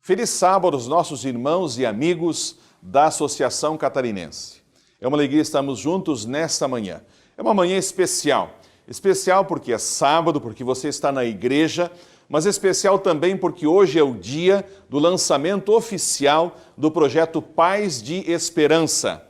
Feliz sábado aos nossos irmãos e amigos da Associação Catarinense. É uma alegria estarmos juntos nesta manhã. É uma manhã especial. Especial porque é sábado, porque você está na igreja, mas especial também porque hoje é o dia do lançamento oficial do projeto Pais de Esperança.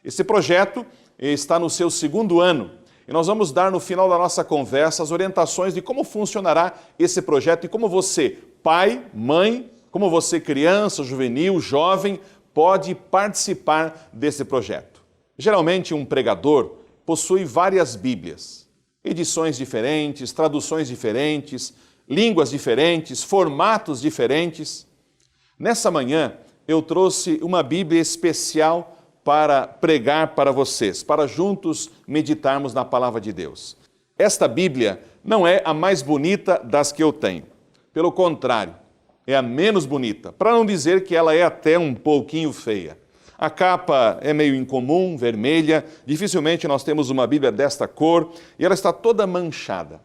Esse projeto está no seu segundo ano e nós vamos dar no final da nossa conversa as orientações de como funcionará esse projeto e como você, pai, mãe, como você, criança, juvenil, jovem, pode participar desse projeto. Geralmente, um pregador possui várias Bíblias, edições diferentes, traduções diferentes, línguas diferentes, formatos diferentes. Nessa manhã, eu trouxe uma Bíblia especial para pregar para vocês, para juntos meditarmos na Palavra de Deus. Esta Bíblia não é a mais bonita das que eu tenho. Pelo contrário, é a menos bonita, para não dizer que ela é até um pouquinho feia. A capa é meio incomum, vermelha, dificilmente nós temos uma Bíblia desta cor e ela está toda manchada.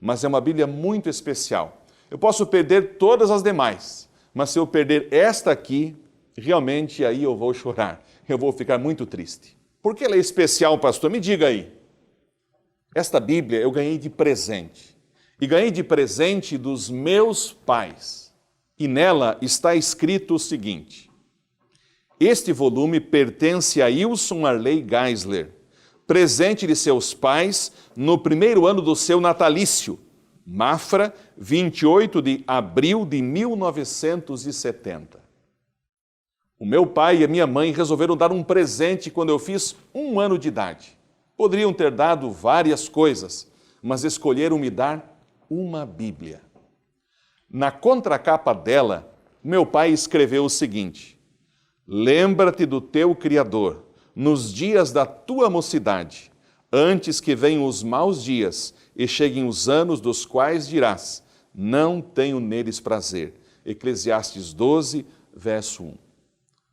Mas é uma Bíblia muito especial. Eu posso perder todas as demais, mas se eu perder esta aqui, realmente aí eu vou chorar, eu vou ficar muito triste. Por que ela é especial, pastor? Me diga aí. Esta Bíblia eu ganhei de presente. E ganhei de presente dos meus pais. E nela está escrito o seguinte: este volume pertence a Wilson Arley Geisler, presente de seus pais no primeiro ano do seu natalício, Mafra, 28 de abril de 1970. O meu pai e a minha mãe resolveram dar um presente quando eu fiz 1 ano de idade. Poderiam ter dado várias coisas, mas escolheram me dar uma Bíblia. Na contracapa dela, meu pai escreveu o seguinte: lembra-te do teu Criador nos dias da tua mocidade, antes que venham os maus dias e cheguem os anos dos quais dirás, não tenho neles prazer. Eclesiastes 12, verso 1.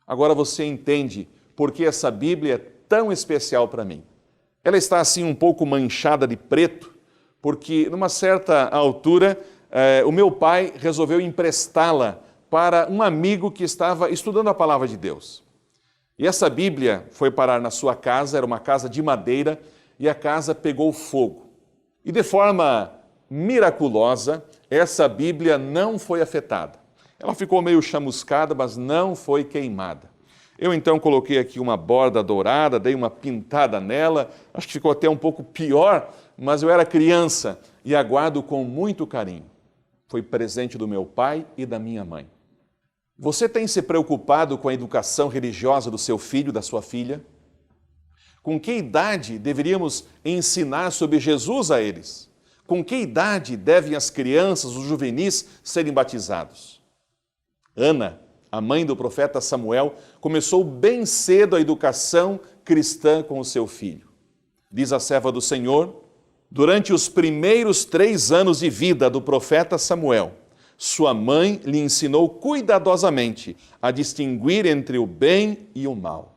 Agora você entende por que essa Bíblia é tão especial para mim. Ela está assim um pouco manchada de preto, porque numa certa altura o meu pai resolveu emprestá-la para um amigo que estava estudando a palavra de Deus. E essa Bíblia foi parar na sua casa, era uma casa de madeira, e a casa pegou fogo. E de forma miraculosa, essa Bíblia não foi afetada. Ela ficou meio chamuscada, mas não foi queimada. Eu então coloquei aqui uma borda dourada, dei uma pintada nela, acho que ficou até um pouco pior, mas eu era criança e a guardo com muito carinho. Foi presente do meu pai e da minha mãe. Você tem se preocupado com a educação religiosa do seu filho, da sua filha? Com que idade deveríamos ensinar sobre Jesus a eles? Com que idade devem as crianças, os juvenis, serem batizados? Ana, a mãe do profeta Samuel, começou bem cedo a educação cristã com o seu filho. Diz a serva do Senhor: durante os primeiros 3 anos de vida do profeta Samuel, sua mãe lhe ensinou cuidadosamente a distinguir entre o bem e o mal.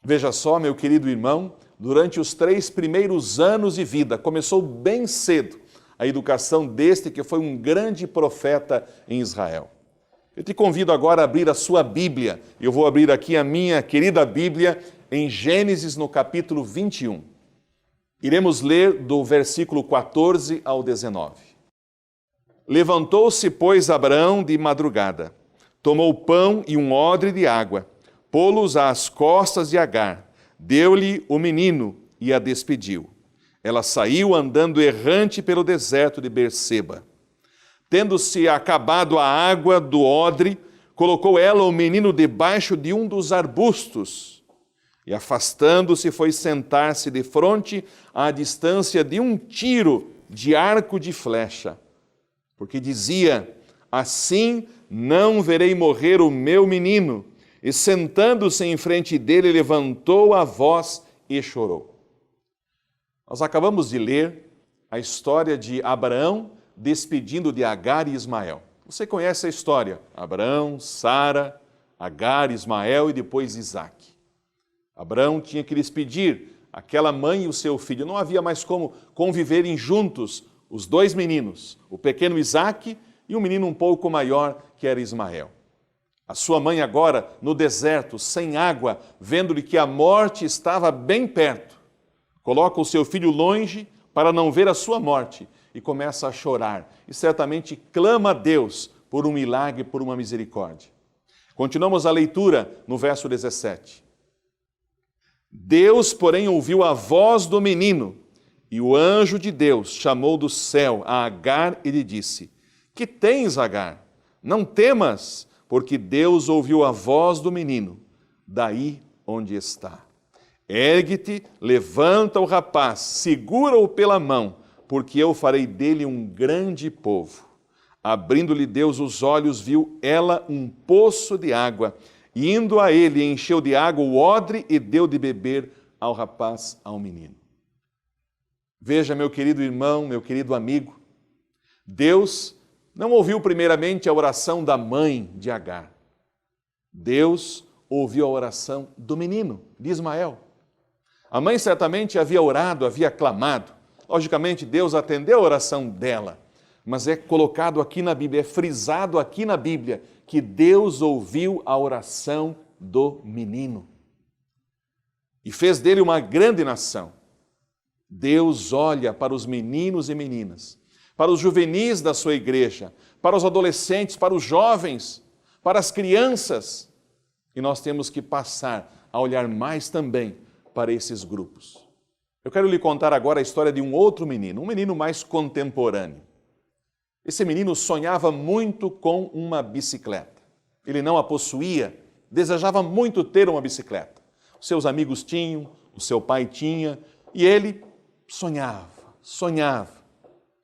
Veja só, meu querido irmão, durante os 3 primeiros anos de vida, começou bem cedo a educação deste que foi um grande profeta em Israel. Eu te convido agora a abrir a sua Bíblia. Eu vou abrir aqui a minha querida Bíblia em Gênesis, no capítulo 21. Iremos ler do versículo 14 ao 19. Levantou-se, pois, Abraão de madrugada, tomou pão e um odre de água, pô-los às costas de Agar, deu-lhe o menino e a despediu. Ela saiu andando errante pelo deserto de Berseba. Tendo-se acabado a água do odre, colocou ela o menino debaixo de um dos arbustos e, afastando-se, foi sentar-se defronte à distância de um tiro de arco de flecha, porque dizia: assim não verei morrer o meu menino. E sentando-se em frente dele, levantou a voz e chorou. Nós acabamos de ler a história de Abraão despedindo de Agar e Ismael. Você conhece a história? Abraão, Sara, Agar, Ismael e depois Isaac. Abraão tinha que despedir aquela mãe e o seu filho. Não havia mais como conviverem juntos os 2 meninos, o pequeno Isaac e e um menino um pouco maior, que era Ismael. A sua mãe agora, no deserto, sem água, vendo-lhe que a morte estava bem perto, coloca o seu filho longe para não ver a sua morte e começa a chorar e certamente clama a Deus por um milagre, por uma misericórdia. Continuamos a leitura no verso 17. Deus, porém, ouviu a voz do menino e o anjo de Deus chamou do céu a Agar e lhe disse: Que tens, Agar? Não temas, porque Deus ouviu a voz do menino, daí onde está. Ergue-te, levanta o rapaz, segura-o pela mão, porque eu farei dele um grande povo. Abrindo-lhe Deus os olhos, viu ela um poço de água, e indo a ele, encheu de água o odre e deu de beber ao rapaz, ao menino. Veja, meu querido irmão, meu querido amigo, Deus não ouviu primeiramente a oração da mãe de Agar. Deus ouviu a oração do menino, de Ismael. A mãe certamente havia orado, havia clamado. Logicamente, Deus atendeu a oração dela. Mas é colocado aqui na Bíblia, é frisado aqui na Bíblia, que Deus ouviu a oração do menino. E fez dele uma grande nação. Deus olha para os meninos e meninas, para os juvenis da sua igreja, para os adolescentes, para os jovens, para as crianças. E nós temos que passar a olhar mais também para esses grupos. Eu quero lhe contar agora a história de um outro menino, um menino mais contemporâneo. Esse menino sonhava muito com uma bicicleta. Ele não a possuía, desejava muito ter uma bicicleta. Os seus amigos tinham, o seu pai tinha, e ele sonhava.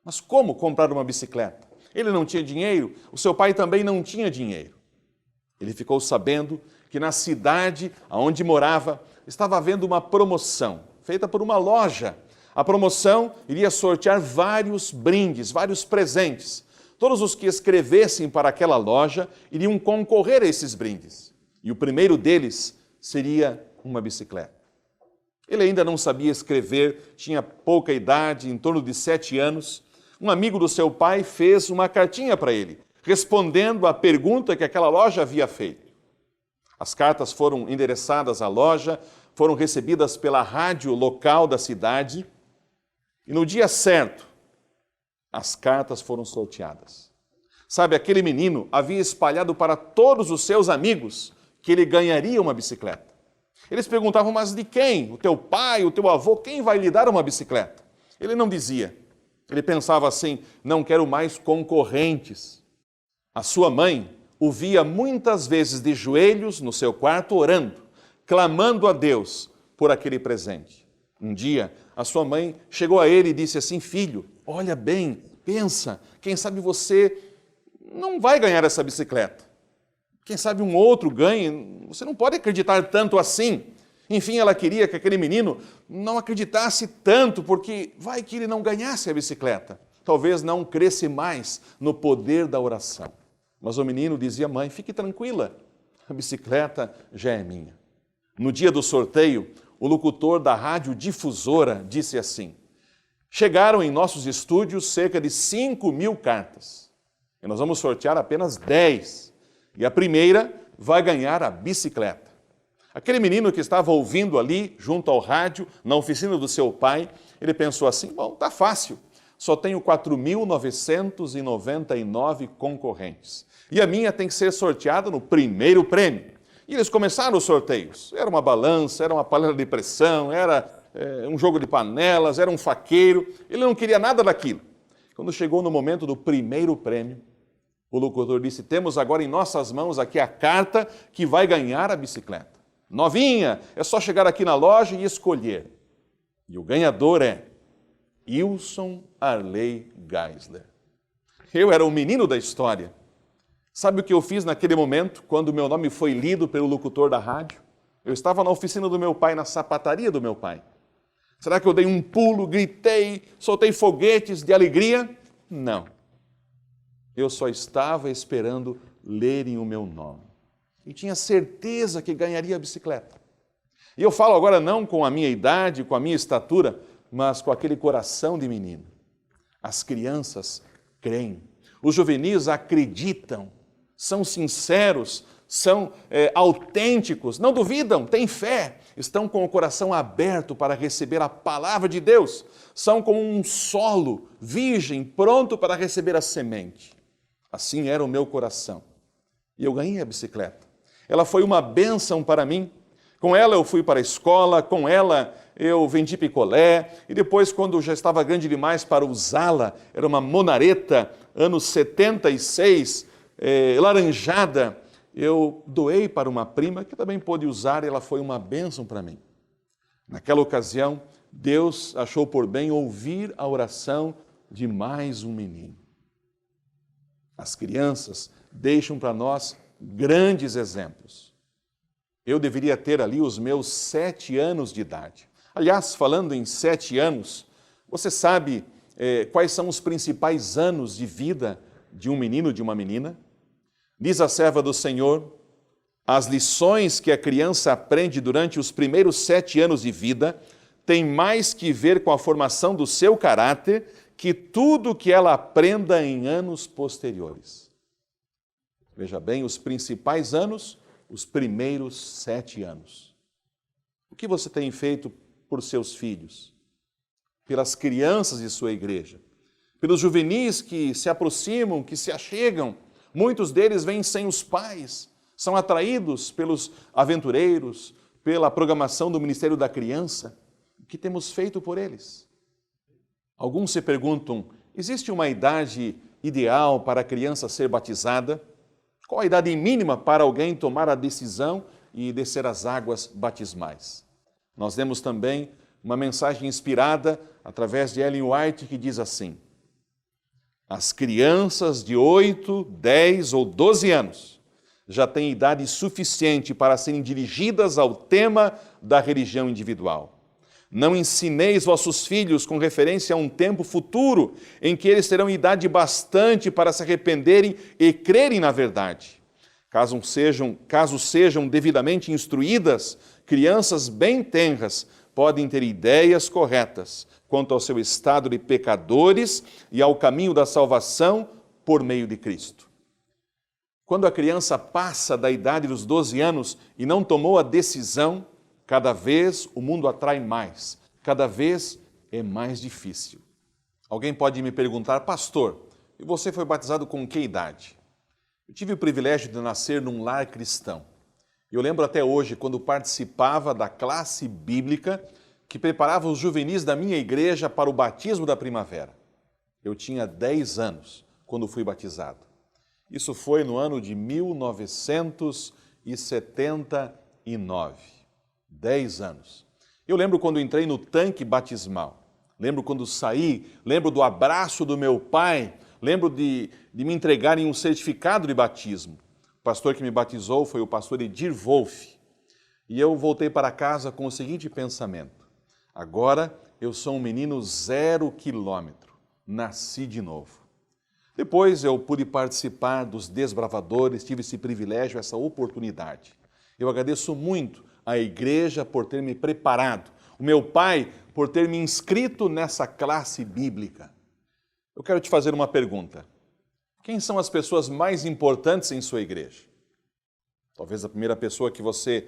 Mas como comprar uma bicicleta? Ele não tinha dinheiro, o seu pai também não tinha dinheiro. Ele ficou sabendo que na cidade onde morava estava havendo uma promoção, feita por uma loja. A promoção iria sortear vários brindes, vários presentes. Todos os que escrevessem para aquela loja iriam concorrer a esses brindes. E o primeiro deles seria uma bicicleta. Ele ainda não sabia escrever, tinha pouca idade, em torno de 7 anos. Um amigo do seu pai fez uma cartinha para ele, respondendo à pergunta que aquela loja havia feito. As cartas foram endereçadas à loja, foram recebidas pela rádio local da cidade, e no dia certo, as cartas foram sorteadas. Sabe, aquele menino havia espalhado para todos os seus amigos que ele ganharia uma bicicleta. Eles perguntavam, mas de quem? O teu pai, o teu avô, quem vai lhe dar uma bicicleta? Ele não dizia. Ele pensava assim, não quero mais concorrentes. A sua mãe o via muitas vezes de joelhos no seu quarto orando, clamando a Deus por aquele presente. Um dia, a sua mãe chegou a ele e disse assim, filho, olha bem, pensa, quem sabe você não vai ganhar essa bicicleta. Quem sabe um outro ganhe, você não pode acreditar tanto assim. Enfim, ela queria que aquele menino não acreditasse tanto, porque vai que ele não ganhasse a bicicleta. Talvez não cresce mais no poder da oração. Mas o menino dizia, mãe, fique tranquila, a bicicleta já é minha. No dia do sorteio, o locutor da rádio difusora disse assim, chegaram em nossos estúdios cerca de 5.000 cartas. E nós vamos sortear apenas 10. E a primeira vai ganhar a bicicleta. Aquele menino que estava ouvindo ali, junto ao rádio, na oficina do seu pai, ele pensou assim, bom, tá fácil. Só tenho 4.999 concorrentes. E a minha tem que ser sorteada no primeiro prêmio. E eles começaram os sorteios. Era uma balança, era uma panela de pressão, era um jogo de panelas, era um faqueiro. Ele não queria nada daquilo. Quando chegou no momento do primeiro prêmio, o locutor disse, temos agora em nossas mãos aqui a carta que vai ganhar a bicicleta. Novinha, é só chegar aqui na loja e escolher. E o ganhador é Wilson Arley Geisler. Eu era o menino da história. Sabe o que eu fiz naquele momento, quando o meu nome foi lido pelo locutor da rádio? Eu estava na oficina do meu pai, na sapataria do meu pai. Será que eu dei um pulo, gritei, soltei foguetes de alegria? Não. Eu só estava esperando lerem o meu nome. E tinha certeza que ganharia a bicicleta. E eu falo agora não com a minha idade, com a minha estatura, mas com aquele coração de menino. As crianças creem. Os juvenis acreditam, são sinceros, são autênticos, não duvidam, têm fé, estão com o coração aberto para receber a palavra de Deus, são como um solo virgem, pronto para receber a semente. Assim era o meu coração. E eu ganhei a bicicleta. Ela foi uma bênção para mim. Com ela eu fui para a escola, com ela eu vendi picolé, e depois, quando já estava grande demais para usá-la, era uma monareta, anos 76, laranjada, eu doei para uma prima que também pôde usar, e ela foi uma bênção para mim. Naquela ocasião, Deus achou por bem ouvir a oração de mais um menino. As crianças deixam para nós grandes exemplos. Eu deveria ter ali os meus 7 anos de idade. Aliás, falando em 7 anos, você sabe quais são os principais anos de vida de um menino, de uma menina? Diz a serva do Senhor, as lições que a criança aprende durante os primeiros 7 anos de vida têm mais que ver com a formação do seu caráter que tudo que ela aprenda em anos posteriores. Veja bem, os principais anos, os primeiros 7 anos. O que você tem feito por seus filhos? Pelas crianças de sua igreja? Pelos juvenis que se aproximam, que se achegam? Muitos deles vêm sem os pais, são atraídos pelos aventureiros, pela programação do Ministério da Criança. O que temos feito por eles? Alguns se perguntam, existe uma idade ideal para a criança ser batizada? Qual a idade mínima para alguém tomar a decisão e descer as águas batismais? Nós temos também uma mensagem inspirada através de Ellen White que diz assim: as crianças de 8, 10 ou 12 anos já têm idade suficiente para serem dirigidas ao tema da religião individual. Não ensineis vossos filhos com referência a um tempo futuro em que eles terão idade bastante para se arrependerem e crerem na verdade. Caso sejam devidamente instruídas, crianças bem tenras podem ter ideias corretas quanto ao seu estado de pecadores e ao caminho da salvação por meio de Cristo. Quando a criança passa da idade dos 12 anos e não tomou a decisão, cada vez o mundo atrai mais, cada vez é mais difícil. Alguém pode me perguntar, pastor, e você foi batizado com que idade? Eu tive o privilégio de nascer num lar cristão. Eu lembro até hoje, quando participava da classe bíblica que preparava os juvenis da minha igreja para o batismo da primavera. Eu tinha 10 anos quando fui batizado. Isso foi no ano de 1979. 10 anos. Eu lembro quando entrei no tanque batismal, lembro quando saí, lembro do abraço do meu pai, lembro de me entregarem um certificado de batismo. O pastor que me batizou foi o pastor Edir Wolff. E eu voltei para casa com o seguinte pensamento: agora eu sou um menino 0 quilômetro, nasci de novo. Depois eu pude participar dos desbravadores, tive esse privilégio, essa oportunidade. Eu agradeço muito a igreja por ter me preparado, o meu pai por ter me inscrito nessa classe bíblica. Eu quero te fazer uma pergunta. Quem são as pessoas mais importantes em sua igreja? Talvez a primeira pessoa que você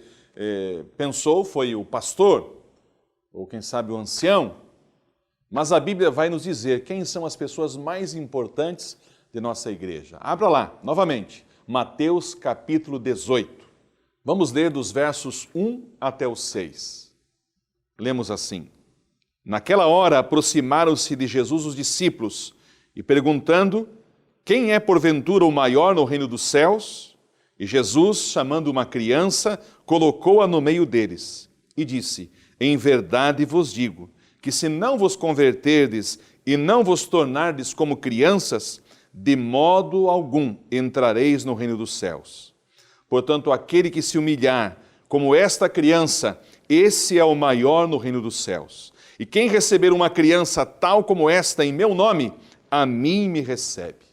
pensou foi o pastor, ou quem sabe o ancião. Mas a Bíblia vai nos dizer quem são as pessoas mais importantes de nossa igreja. Abra lá, novamente, Mateus capítulo 18. Vamos ler dos versos 1 até o 6. Lemos assim: naquela hora aproximaram-se de Jesus os discípulos e perguntando: quem é porventura o maior no reino dos céus? E Jesus, chamando uma criança, colocou-a no meio deles e disse: em verdade vos digo que se não vos converterdes e não vos tornardes como crianças, de modo algum entrareis no reino dos céus. Portanto, aquele que se humilhar como esta criança, esse é o maior no reino dos céus. E quem receber uma criança tal como esta em meu nome, a mim me recebe.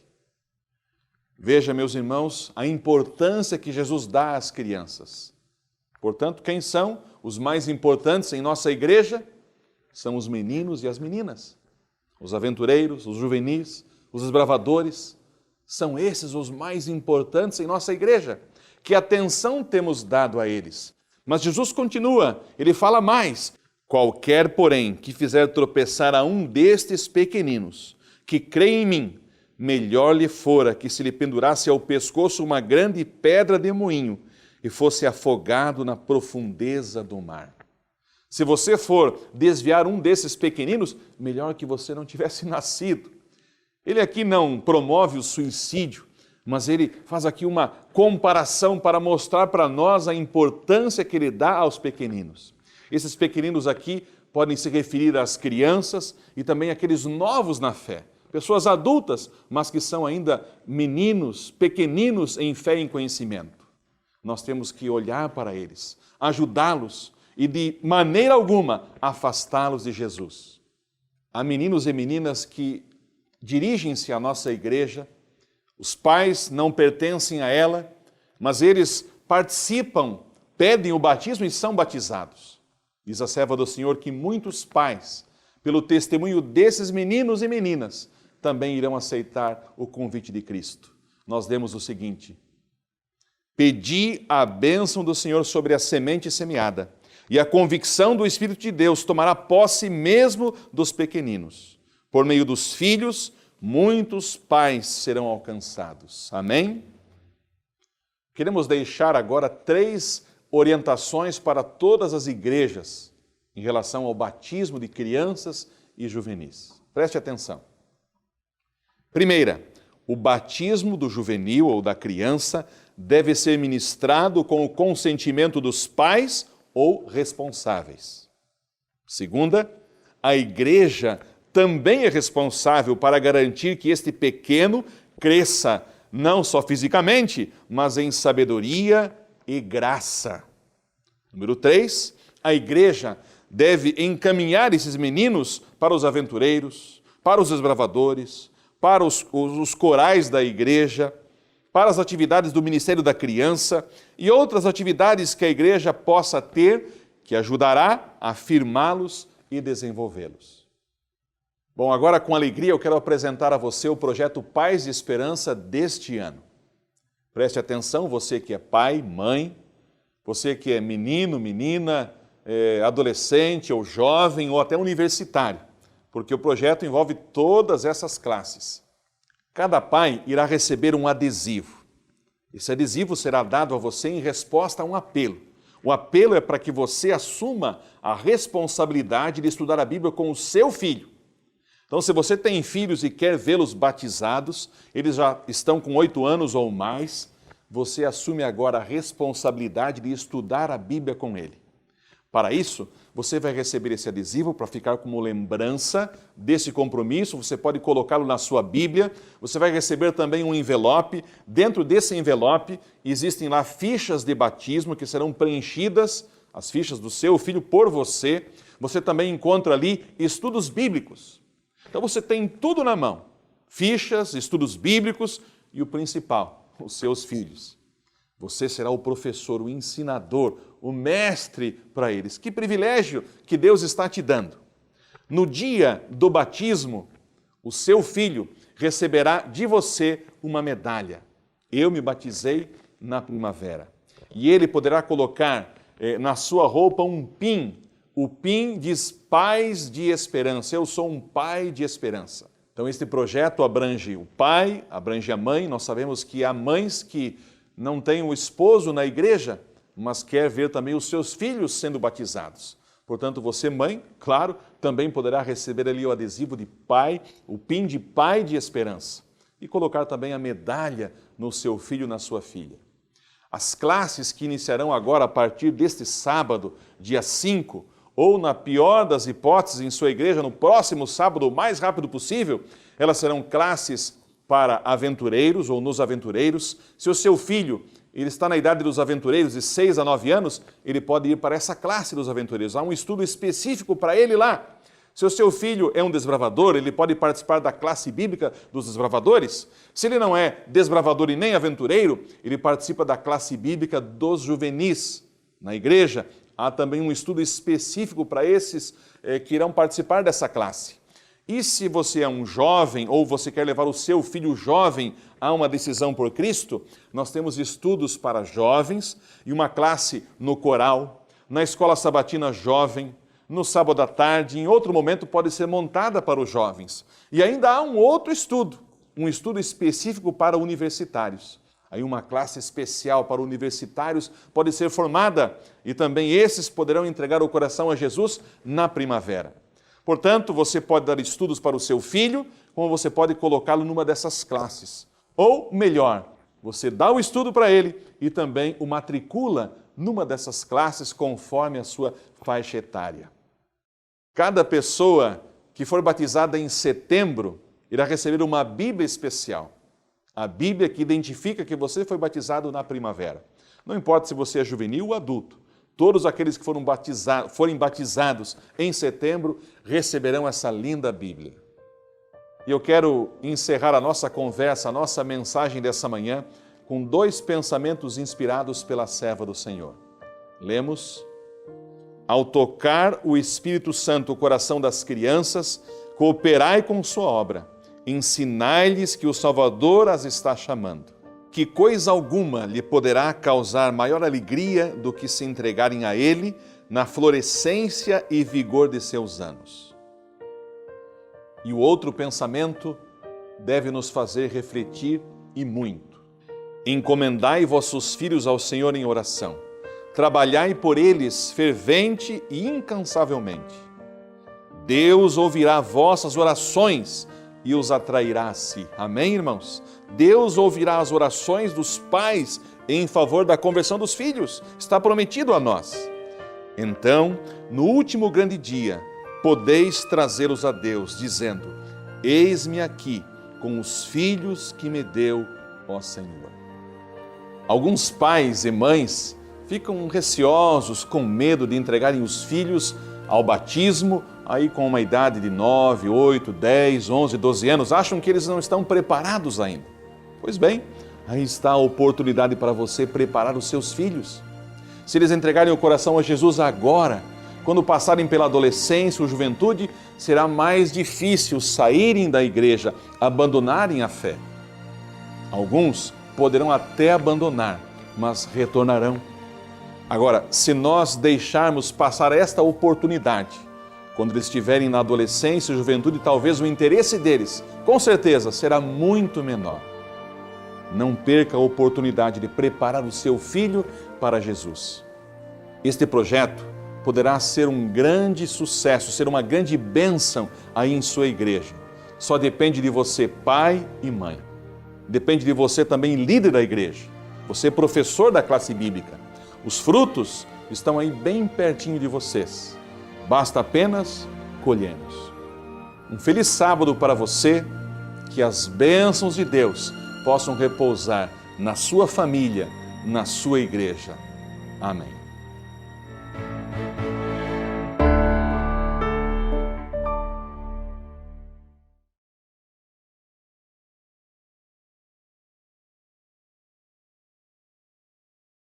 Veja, meus irmãos, a importância que Jesus dá às crianças. Portanto, quem são os mais importantes em nossa igreja? São os meninos e as meninas, os aventureiros, os juvenis, os desbravadores. São esses os mais importantes em nossa igreja. Que atenção temos dado a eles. Mas Jesus continua, ele fala mais. Qualquer, porém, que fizer tropeçar a um destes pequeninos, que crê em mim, melhor lhe fora que se lhe pendurasse ao pescoço uma grande pedra de moinho e fosse afogado na profundeza do mar. Se você for desviar um desses pequeninos, melhor que você não tivesse nascido. Ele aqui não promove o suicídio, mas ele faz aqui uma comparação para mostrar para nós a importância que ele dá aos pequeninos. Esses pequeninos aqui podem se referir às crianças e também àqueles novos na fé. Pessoas adultas, mas que são ainda meninos, pequeninos em fé e em conhecimento. Nós temos que olhar para eles, ajudá-los e de maneira alguma afastá-los de Jesus. Há meninos e meninas que dirigem-se à nossa igreja, os pais não pertencem a ela, mas eles participam, pedem o batismo e são batizados. Diz a serva do Senhor que muitos pais, pelo testemunho desses meninos e meninas, também irão aceitar o convite de Cristo. Nós lemos o seguinte: pedi a bênção do Senhor sobre a semente semeada, e a convicção do Espírito de Deus tomará posse mesmo dos pequeninos. Por meio dos filhos, muitos pais serão alcançados. Amém? Queremos deixar agora 3 orientações para todas as igrejas em relação ao batismo de crianças e juvenis. Preste atenção. Primeira, o batismo do juvenil ou da criança deve ser ministrado com o consentimento dos pais ou responsáveis. Segunda, a igreja também é responsável para garantir que este pequeno cresça não só fisicamente, mas em sabedoria e graça. Número 3, a igreja deve encaminhar esses meninos para os aventureiros, para os desbravadores, para os corais da igreja, para as atividades do Ministério da Criança e outras atividades que a igreja possa ter, que ajudará a firmá-los e desenvolvê-los. Bom, agora com alegria eu quero apresentar a você o projeto Pais de Esperança deste ano. Preste atenção, você que é pai, mãe, você que é menino, menina, adolescente ou jovem ou até universitário, porque o projeto envolve todas essas classes. Cada pai irá receber um adesivo. Esse adesivo será dado a você em resposta a um apelo. O apelo é para que você assuma a responsabilidade de estudar a Bíblia com o seu filho. Então, se você tem filhos e quer vê-los batizados, eles já estão com 8 anos ou mais, você assume agora a responsabilidade de estudar a Bíblia com ele. Para isso, você vai receber esse adesivo para ficar como lembrança desse compromisso, você pode colocá-lo na sua Bíblia, você vai receber também um envelope, dentro desse envelope existem lá fichas de batismo que serão preenchidas, as fichas do seu filho por você, você também encontra ali estudos bíblicos. Então você tem tudo na mão, fichas, estudos bíblicos e o principal, os seus filhos. Você será o professor, o ensinador, o mestre para eles. Que privilégio que Deus está te dando. No dia do batismo, o seu filho receberá de você uma medalha. Eu me batizei na primavera. E ele poderá colocar na sua roupa um pin. O pin diz Pais de Esperança. Eu sou um pai de esperança. Então este projeto abrange o pai, abrange a mãe. Nós sabemos que há mães que não têm o esposo na igreja, mas quer ver também os seus filhos sendo batizados. Portanto, você, mãe, claro, também poderá receber ali o adesivo de pai, o pin de pai de esperança, e colocar também a medalha no seu filho, na sua filha. As classes que iniciarão agora a partir deste sábado, dia 5, ou na pior das hipóteses, em sua igreja, no próximo sábado, o mais rápido possível, elas serão classes para aventureiros ou nos aventureiros. Se o seu filho ele está na idade dos aventureiros, de 6 a 9 anos, ele pode ir para essa classe dos aventureiros. Há um estudo específico para ele lá. Se o seu filho é um desbravador, ele pode participar da classe bíblica dos desbravadores. Se ele não é desbravador e nem aventureiro, ele participa da classe bíblica dos juvenis. Na igreja, há também um estudo específico para esses que irão participar dessa classe. E se você é um jovem ou você quer levar o seu filho jovem a uma decisão por Cristo, nós temos estudos para jovens e uma classe no coral, na escola sabatina jovem, no sábado à tarde, em outro momento pode ser montada para os jovens. E ainda há um outro estudo, um estudo específico para universitários. Aí uma classe especial para universitários pode ser formada e também esses poderão entregar o coração a Jesus na primavera. Portanto, você pode dar estudos para o seu filho, como você pode colocá-lo numa dessas classes. Ou, melhor, você dá o estudo para ele e também o matricula numa dessas classes conforme a sua faixa etária. Cada pessoa que for batizada em setembro irá receber uma Bíblia especial. A Bíblia que identifica que você foi batizado na primavera. Não importa se você é juvenil ou adulto. Todos aqueles que forem batizados em setembro receberão essa linda Bíblia. E eu quero encerrar a nossa conversa, a nossa mensagem dessa manhã, com 2 pensamentos inspirados pela serva do Senhor. Lemos: ao tocar o Espírito Santo o coração das crianças, cooperai com sua obra, ensinai-lhes que o Salvador as está chamando. Que coisa alguma lhe poderá causar maior alegria do que se entregarem a Ele na florescência e vigor de seus anos. E o outro pensamento deve nos fazer refletir e muito. Encomendai vossos filhos ao Senhor em oração. Trabalhai por eles fervente e incansavelmente. Deus ouvirá vossas orações e os atrairá a si. Amém, irmãos? Deus ouvirá as orações dos pais em favor da conversão dos filhos. Está prometido a nós. Então, no último grande dia, podeis trazê-los a Deus, dizendo: eis-me aqui com os filhos que me deu, ó Senhor. Alguns pais e mães ficam receosos, com medo de entregarem os filhos ao batismo, aí com uma idade de 9, 8, 10, 11, 12 anos, acham que eles não estão preparados ainda. Pois bem, aí está a oportunidade para você preparar os seus filhos. Se eles entregarem o coração a Jesus agora, quando passarem pela adolescência ou juventude, será mais difícil saírem da igreja, abandonarem a fé. Alguns poderão até abandonar, mas retornarão. Agora, se nós deixarmos passar esta oportunidade, quando eles estiverem na adolescência e juventude, talvez o interesse deles, com certeza, será muito menor. Não perca a oportunidade de preparar o seu filho para Jesus. Este projeto poderá ser um grande sucesso, ser uma grande bênção aí em sua igreja. Só depende de você, pai e mãe. Depende de você também, líder da igreja. Você, professor da classe bíblica. Os frutos estão aí bem pertinho de vocês. Basta apenas colhermos. Um feliz sábado para você, que as bênçãos de Deus possam repousar na sua família, na sua igreja. Amém.